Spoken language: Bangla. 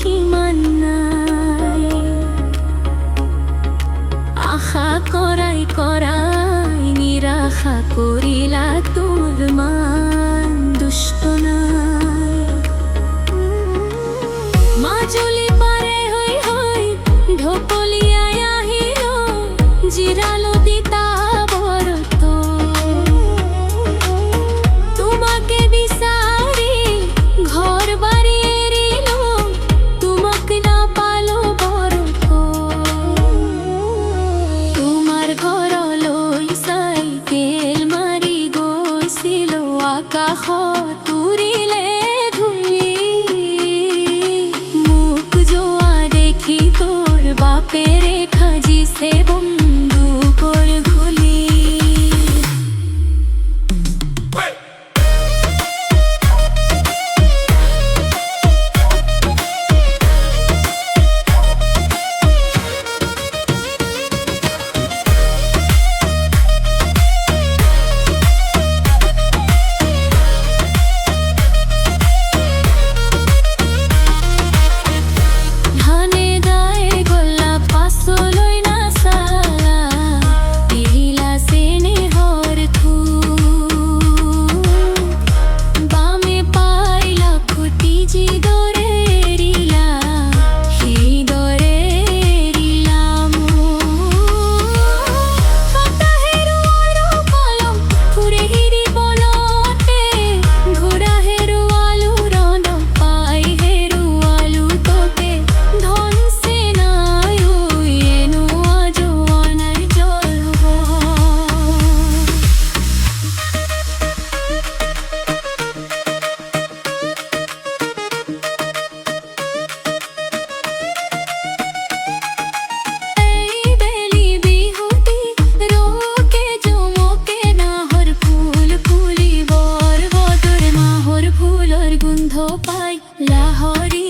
সিমান নাই। আশা করাই করাই নিরাশা করিলা তোর মান দুষ্ট নাই। মাজুলি পারে হই হই ঢোকলিয়ায় আহিল জিরালো দিতা বরত। তোমাকে বিচারি ঘর বাড়ি এরিল তোমাকে না পালো বরত। তোমার ঘর লই সাইকেল মারি গৈছিল আকাশ তুরিলে ধুলি। মুখ জোয়া দেখি তোর বাপেরে খাজিছে বন্দুকর গুলি। ধানে গায়ে গোলা পাসলই না সালা দিলা সেনে হর খুব। বামে পাইলা খুঁটি জি দরে এরিলা সেই দরে এরিলাম। খাতা হেরুয়ালো কলম ফুরে হিরি বলতে ঘোড়া হেরুয়ালু রণ পাই হেরুয়ালু তোকে ধন সেনায় এনো আজ অনার জলব। এই বেলি বিহুতি রোকে জমকে নাহর ফুল ফুলি বর বদর মাহর ফুলর গন্ধ পাই লাহরি